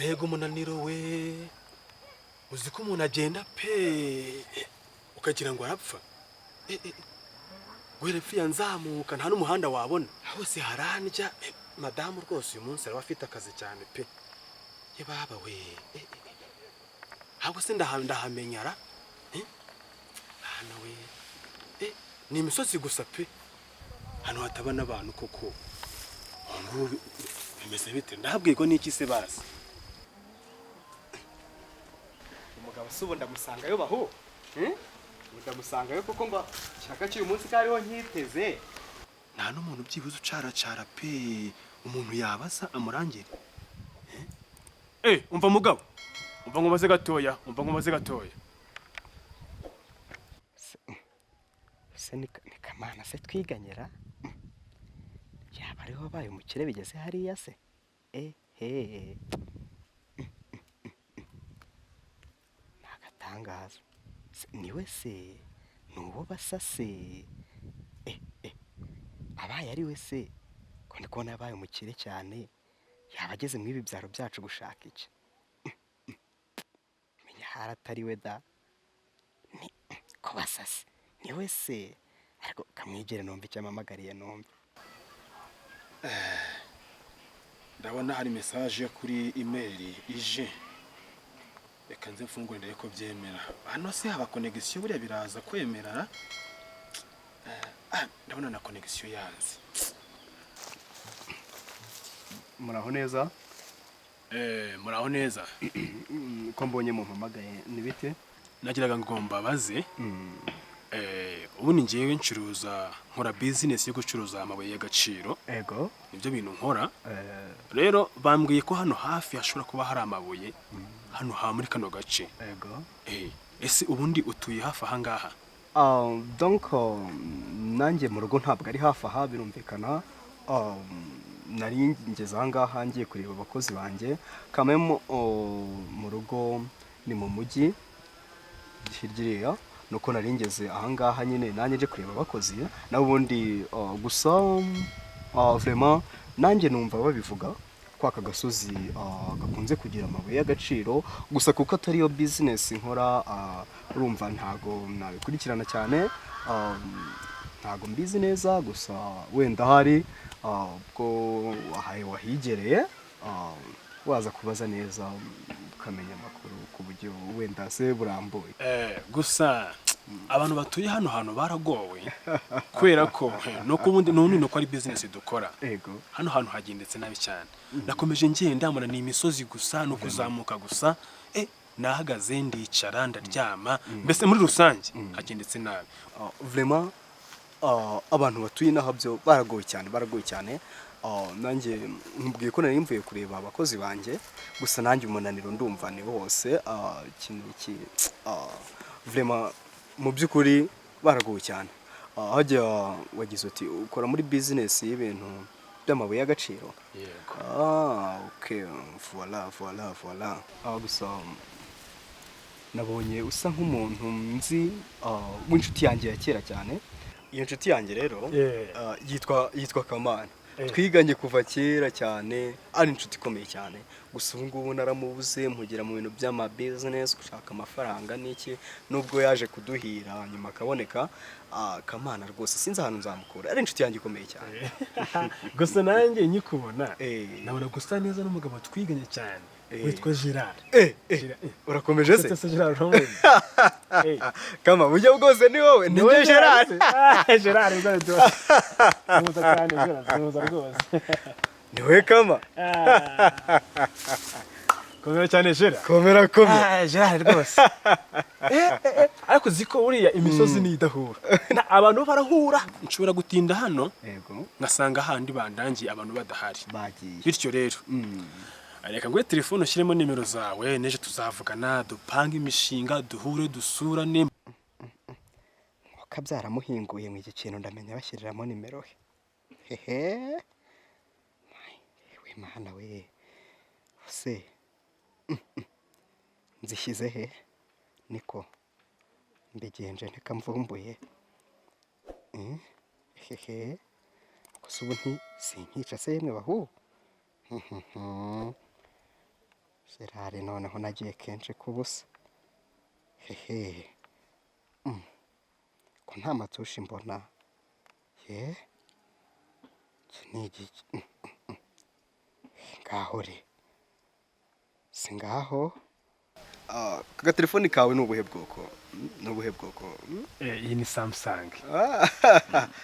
mbega umunaniro we uzi ko umuntu agenda pe ukagira ngo arapfa guherepfiya nzamuka nta n'umuhanda wabona hose harandya madamu rwose uyu munsi araba afite akazi cyane pe ye baba we ahubwo se ndahamenyara hano we ni imisozi gusa pe hano hataba n'abantu koko ngubu bimeze bite ndahabwirwa n'iki se bazi umugabo subo ndamusangayo baho ndamusangayo kuko ngo cyaka cy'uyu munsi kariho nkiteze nta n'umuntu byibuze ucaracara pe umuntu yabaza amurangire umva mugabo umva nkomaze gatoya se ni Kamana se twiganyira yaba ariho baye umukire bigeze hariya se nagatangaza niwe se nuwo basase abaye ari we se ko ndi kubona yabaye umukire cyane yaba ageze mu ibi byaro byacu gushaka iki menya haratari we da ni ko basase niwe se ariko kamwigere numva icyo amamagariye numva ndabona hari message kuri email ije reka nze mfungure ndebe ko byemera hano se haba connection buriya biraza kwemera ndabona na connection yanze muraho neza muraho neza ko mbonye mu mpamagaye ni bite nagiraga ngo mbabaze ubu ni ngiye ncuruza nkora business yo gucuruza amabuye y'agaciro ego nibyo bintu nkora rero bambwiye ko hano hafi hashobora kuba hari amabuye hano ha muri kano gace ego ese ubundi utuye hafi aha ngaha donc nanjye mu rugo ntabwo ari hafi aha birumvikana nari ngeze aha ngaha ngiye kureba abakozi banjye kamemo mu rugo ni mu mujyi hirya nuko nari ngeze aha ngaha nyine nanjye nje kureba abakozi n'ubundi gusa vraiment nanjye numva babivuga ko aka gasozi gakunze kugira amabuye y'agaciro gusa kuko atari yo business nkora urumva ntago nabikurikirana cyane ntago mbizi neza gusa wenda hari ubwo wahigereye waza kubaza neza ukamenya amakuru ku buryo wenda se burambuye gusa abantu batuye hano hantu baragowe kubera ko nuko ubundi nuko ari business dukora hano hantu hagendetse nabi cyane nakomeje ngenda mbona ni imisozi gusa no kuzamuka gusa nahagaze ndicara ndaryama mbese muri rusange hagendetse nabi vraiment abantu batuye nahabyo baragoye cyane nanjye nkubwiye ko nari mvuye kureba abakozi banjye gusa nanjye umunaniro ndumva ni wose ikintu iki vraiment mu by'ukuri baragoye cyane hajya wagize uti ukora muri business y'ibintu by'amabuye y'agaciro yego okay voilà gusa nabonye usa nk'umuntu nzi w'inshuti yanjye ya kera cyane iyo nshuti yanjye rero yitwa Kamana twiganye kuva kera cyane ari inshuti ikomeye cyane gusa ubu ngubu naramubuze mpugera mu bintu by'ama business gushaka amafaranga n'iki nubwo yaje kuduhira nyuma akaboneka Kamana rwose sinzi ahantu nzamukura ari inshuti yanjye ikomeye cyane gusa nanjye nyikubona nabona gusa neza n'umugabo twiganye cyane witwa Gerard urakomeje se Gerard kama buryo bwose ni wowe ni we Gerard Gerard rwose ni we kama komera cyane Gerard komera Gerard rwose ariko ziko uriya imisozi ni idahura abantu barahura nshobora gutinda hano yego ngasanga handi bandangiye abantu badahari bityo rero reka ngwe telefone ushyiremo nimero zawe neje tuzavugana dupanga imishinga duhure dusurane kabyara muhinguye mu iki kintu ndamenya bashyiriramo nimero he we mana we se nzishyize he niko mbigenje ntikamvumbuye gusa ubu sinkica se yemwe bahu Gerard noneho nagiye kenshi kubusa. Hehe. Ko nta matushi mbona. Ye? Kinigi. Ngaho re. Singaho. Kaga telefoni kawe nubuhe bwoko? Nubuhe bwoko? iyi ni Samsung.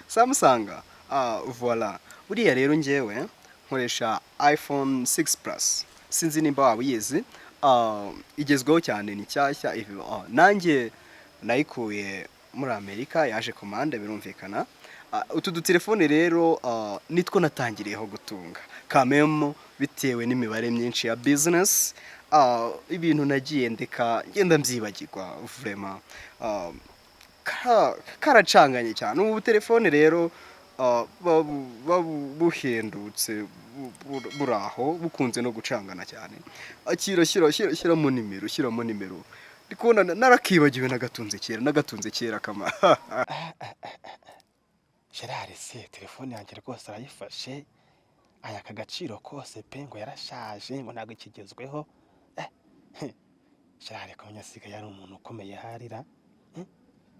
Samsung. Voilà. Buriya rero njyewe nkoresha iPhone 6 Plus. Sinzi nimba waba uyizi. Igezweho cyane ni cyashya. Nanjye nayikuye muri Amerika, yaje komande birumvikana. Utu dutelefone rero nitwo natangiriyeho gutunga. Kamemo bitewe n'imibare myinshi ya business. Ibintu nagiye ngenda mbyibagirwa vraiment. Karacanganye cyane. Ubu telefone rero buhendutse buraho bukunze no gucangana cyane. Shyiramo nimero. Ndikubona narakibagiwe nagatunze kera kama. Gerard se telefone yanjye rwose arayifashe. Aya kagaciro kose pe ngo yarashaje ngo ntago ikigezweho. Gerard ko nyasiga yari umuntu ukomeye harira.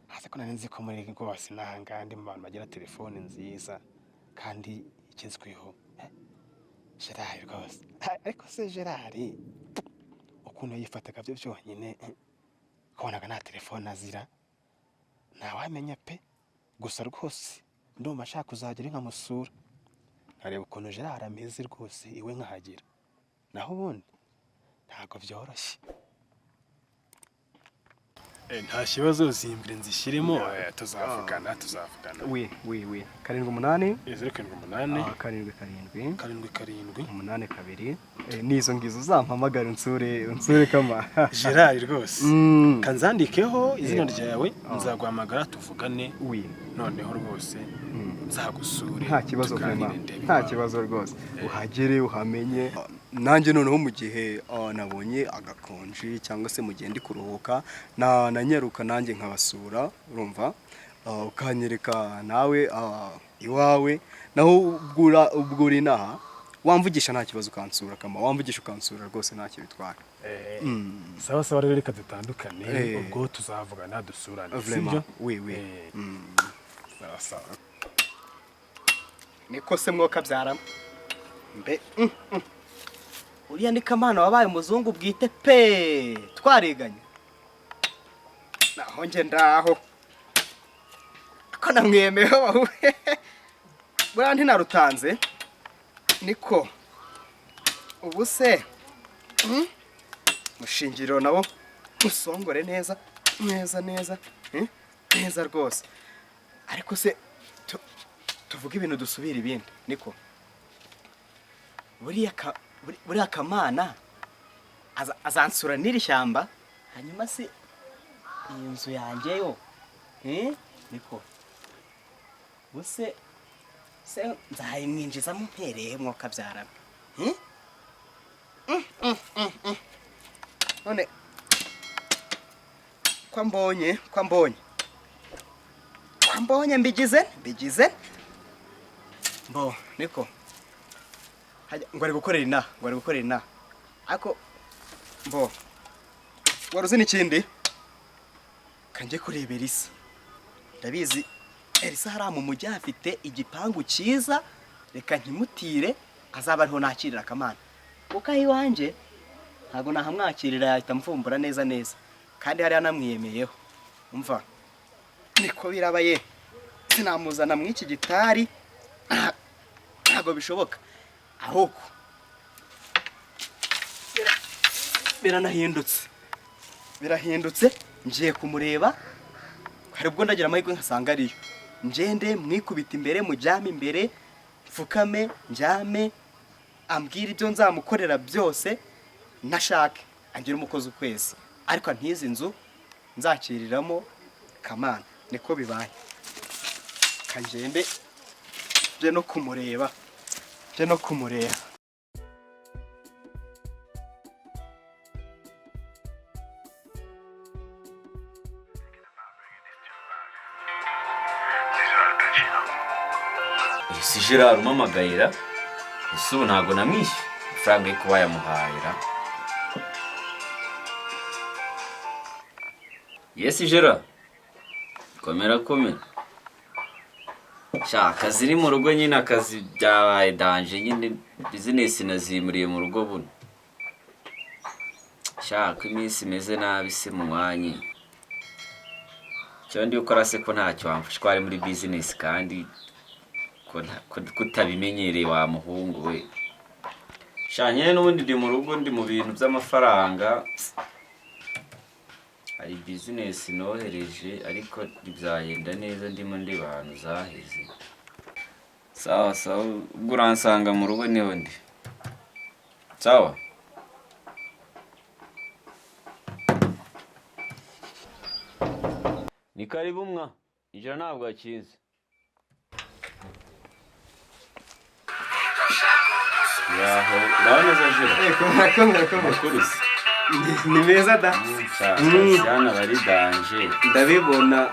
Hase ko nzi ko muri rwose nahangandi mu bantu bagira telefone nziza kandi ikizweho. Gerard rwose. Ariko se Gerard ukuntu yifataga byo byonyine konaga nta telefone azira. Ntawamenya pe. Gusa rwose ndumva ashaka kuzagera nkamusura. Nkareba ukuntu Gerard ameze rwose iwe nkahagira. Naho ubundi ntago byoroshye. Nta kibazo zimbire nzishyiremo tuzavugana. Oui. 78 078 77 7 82 nizo ngizo zampamagara unsure kama. Gerard rwose kanzandikeho izina ryawe nzaguhamagara tuvugane. Oui. Noneho rwose nzagusure. Nta kibazo vraiment. Nta kibazo rwose. Uhagere uhamenye. Nanjye noneho mu gihe nabonye agakonji cyangwa se mu gihe ndi kuruhuka nanyaruka nanjye nkabasura urumva. Ukanyereka nawe iwawe naho ubwuri naha wamvugisha nta kibazo ukansura kama wamvugisha ukansura rwose nta cyo bitwara. Sawa rero reka dutandukane ubwo tuzavugana dusurane sibyo. Oui. Sawa. Niko se mwoka byara mbe. Uriya ni Kamana wabaye umuzungu bwite pe twariganye. Naho nje ndaho. Ko namwemeho bahuye. Buriya ntinarutanze. Niko. Ubu se mushingiro nabo musongore neza. Neza rwose. Ariko se tuvuga ibintu dusubira ibindi niko. Buriya Kamana azansura n'iri shyamba hanyuma se iyi nzu yanjye yo niko buse se nzayimwinjiza mu mpereye mwoka byarana. None kwa mbonye mbigize mbo niko ngo ari gukorera ina ako mbo waruzi n'ikindi kanje kureba Elisa. Ndabizi Elisa hari mu mujyi afite igipangu cyiza, reka nkimutire azaba ariho nakirira Kamana. Kuko iwanje ntago nahamwakirira yahita mvumbura neza kandi hari anamwiyemeyeho. Umva niko birabaye sinamuzana mu iki gitari ntago bishoboka. Ahubwo birahindutse ngiye kumureba. Hari ubwo ndagira amahirwe nkasanga ariyo ngende mwikubita imbere mujyame imbere mfukame njyame ambwira ibyo nzamukorera byose nashake angira umukozi ukwezi ariko ntizi nzu nzakiriramo Kamana. Niko bibaye kangende je no kumureba. Si Gerard umamagayira ese ubu ntago namwishyuye amafaranga yo kuba yamuhahira. Yes Jera. Komera. Sha akazi ni mu rugo nyine akazi byabaye danje nyine business nazimuriye mu rugo buno. Sha ko iminsi meze nabi se mu mwanya. Cyo ndi ukora se ko ntacyo wamfasha kwari muri business kandi ko kutabimenyereye wa muhungu we. Sha nyene n'ubundi ndi mu rugo ndi mu bintu by'amafaranga. Hari business nohereje ariko bizagenda neza ndimo ndi bantu zaheze. Sawa ubwo uransanga mu rugo niho ndi. Sawa. Ni karibu mwa. Ijana ntabwo akinze. Yaho, uraboneza Jera. Makurusi. Ni meza da. Cyana bari danje. Ndabibona.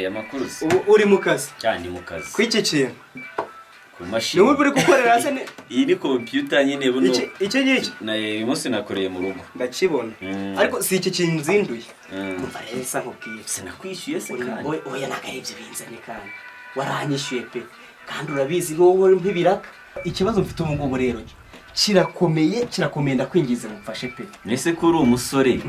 Amakurusi. Ubu uri mu kazi. Cyandi mu kazi. Kwiki kintu. Ku mashini. Ni uri gukorera se iyi ni computer nyine buno. Icyo ngiki. Na umunsi nakoreye mu rugo. Ndakibona. Ariko si iki kintu nzinduye. Umva rero isa nkubwiye. Sinakwishyuye se kandi. Oya nakarebye binzane kandi. Waranyishyuye pe. Kandi urabizi wowe mpibiraka. Ikibazo mfite ubu ngubu rero kirakomeye ndakwingize mufashe pe. Nese ko uri umusore.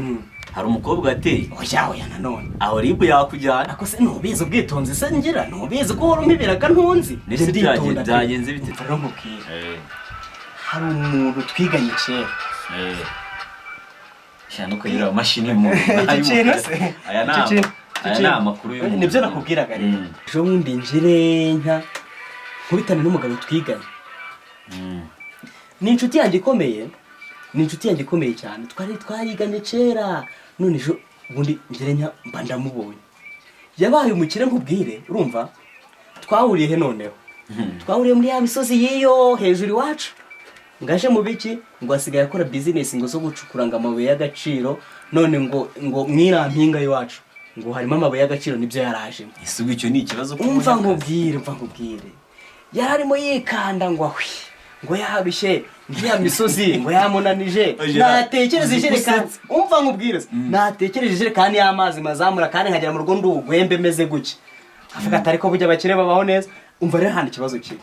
Hari umukobwa ateye. Oya nanone. Aho ribu yakujyana. Ako se nubizi ubwitonzi se ngira nubizi ko wari umpibiraka ntunzi. Nese byagenze bite? Mfite hari umuntu twiganye kera. Cyane ko yira mashini mu. Aya na amakuru y'umuntu. Nibyo nakubwiraga rero. Ejo bundi njire nka kubitana n'umugabo twiganye. Ni inshuti yanjye ikomeye cyane. Twariganye kera. None ejo bundi njire nka mba ndamubonye. Yabaye umukire nkubwire, urumva? Twahuriye he noneho? Twahuriye muri ya misozi yiyo hejuru iwacu. Ngaje mu biki ngo asigaye akora business ngo zo gucukura amabuye y'agaciro, none ngo mwirampinga iwacu ngo harimo amabuye y'agaciro nibyo yarajemo. Isubi icyo ni ikibazo ko umva nkubwire. Yararimo yikanda ngo ahwi ngo yarushye ngiya misozi ngo yamunanije natekereza ijerekani. Umva nkubwire natekereje ijerekani y'amazi mazamura kandi nkagera mu rugo ndugwembe meze guke. Avuga atari ko bujya bakire babaho neza. Umva rero handi ikibazo kiri.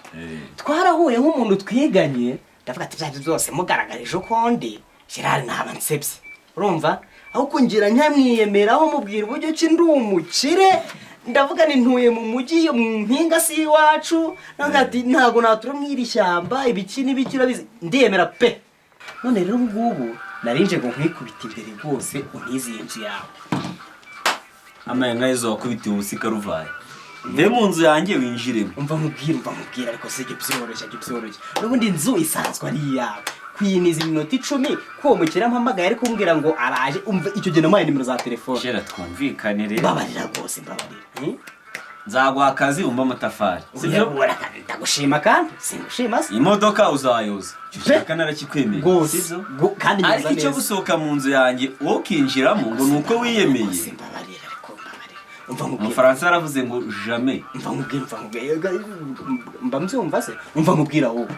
Twarahuye nk'umuntu twiganye. Ndavuga ati byaje byose mugaragarije uko ndi Gerard ntaba nsebye. Urumva aho kungira nyamwiyemeraho mubwira uburyo ki ndi umukire. Ndavuga ni ntuye mu mujyi mu mpinga si iwacu. Ndavuga ati ntago natura mwiri shyamba ibiki n'ibiki urabizi ndiyemera pe. None rero ngubu narinje ngo nkwikubita imbere rwose uniziye inzu yawe. Amayenga yezo wakubitiye ubusika ruvaye. Nde mu nzu yanjye winjiremo. Umva nkubwira ariko se byoroshye. N'ubundi inzu isanzwe ari yawe. Kwiniza iminota 10 ko mukira mpamagaye ari kumbwira ngo araje. Umva icyo gihe namaye nimero za telefone. Shera twumvikane rero. Babarira. Nzagwa akazi umba amatafari. Sibyo ndagushima kandi singushima se. Imodoka uzayoza. Cyushaka narakikwemeye. Sibyo? Kandi neza. Ariko icyo gusohoka mu nzu yanjye wokinjiramo ngo nuko wiyemeye. Umufaransa yaravuze ngo jamais. Mba mbyumva se. Umva nkubwira wowe.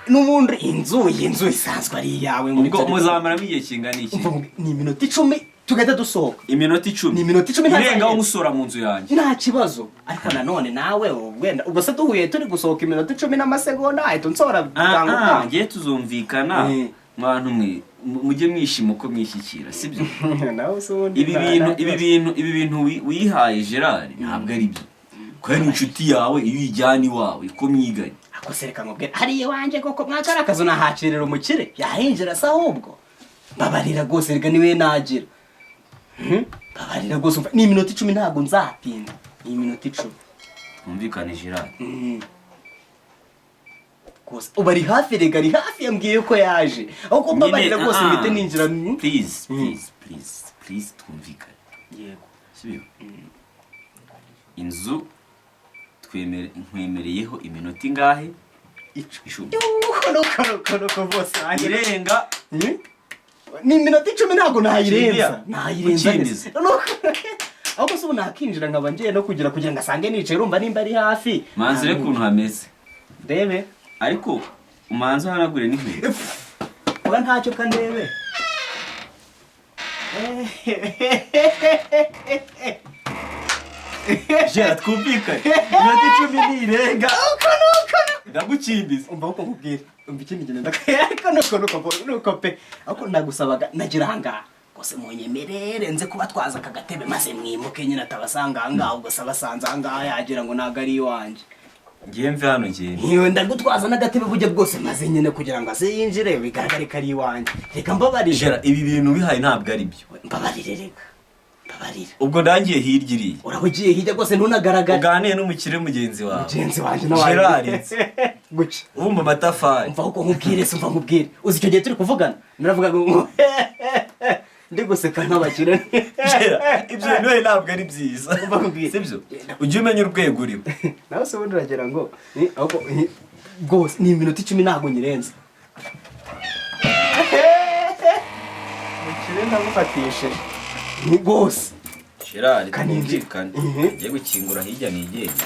N'ubundi inzu isanzwe ari yawe. Ubwo muzamaramo igihe kingana iki? Ni iminota 10 tugahita dusohoka. Iminota 10. Ni iminota 10 ntarengaho musora mu nzu yanjye. Nta kibazo. Ariko nanone nawe wenda ubwo se duhuye turi gusohoka iminota 10 n'amasegonda ahita nsora bwangu. Ngiye tuzumvikana mwantu mwe mujye mwishima uko mwishyikira sibyo? Nawe so ibi bintu wihaye Gerard ntabwo ari byo. Ko ari inshuti yawe iyo ijyana iwawe ko mwiganye. Ako sereka ngobwe hari iwanje koko mwakara akazo nahakirira umukire yahinjira sa ahubwo. Babarira gose rega niwe nagira. Babarira gose ni iminota 10 ntago nzatinda. Ni iminota 10. Umvikane Gerard. Gose ubari hafi rega ari hafi yambwiye ko yaje. Aho ko babarira gose mbite ninjira. Please twumvikane. Yego. Sibyo? Inzu nkwemereyeho iminota ingahe? 10. Nuko bose irenga ni iminota 10 ntago nayirenza. Nayirenza. Ahubwo se unakinjira nkaba ngiye no kugira ngo asange nicaye urumva nimba ari hafi. Manzire kuntu hameze. Ndebe. Ariko umanza hanagure n'inkweto. Oya ntacyo kandebe. jera twumvikane iminota 10 nirenga ndagukimbiza umva uko nkubwira umva ikindi kintu ariko nuko pe ariko nagusabaga nagira ahangaha kose munyemerere nze kuba twaza aka gatebe maze mwimuke nyine atabasanga ahangaha ubwo sabasanze ahangaha yagira ngo ntago ari iwanje ngiye mve hano ngiye niyo ndagutwaza n'agatebe bujye bwose maze nyine kugira ngo aze yinjire bigaragare ko ari iwanje reka mbabarire jera ibi bintu bihaye ntabwo ari byo mbabarire reka mbabarire ubwo ndangiye hirya iriya urahugiye hirya rwose ntunagaragare uganiye n'umukire mugenzi wawe mugenzi wanjye nawe Gerard guca ubumba amatafari umva uko nkubwire se umva nkubwire uzi icyo gihe turi kuvugana naravuga ngo ndi guseka nk'abakire ibyo bintu ntabwo ari byiza sibyo ujye umenya urwego uriho nawe se ubundi uragira ngo rwose ni iminota 10 ntabwo nyirenze umukire ndamufatishe ni rwose Gerard kanumvikane ngiye gukingura hirya nigenge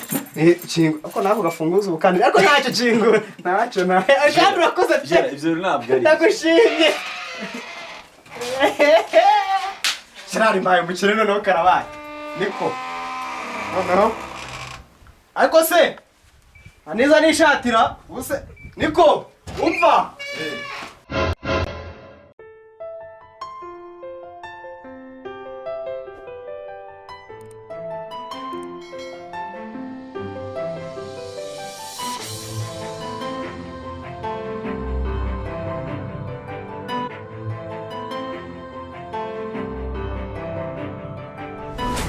kingo ako nako gafunguza ubukandi ariko ntacyo kingura ntacyo kandi urakoze ibyo ntabwo ari ndagushimye Gerard mbaye umukire noneho karabaye niko noneho ariko se aniza nishatira ubuse niko umva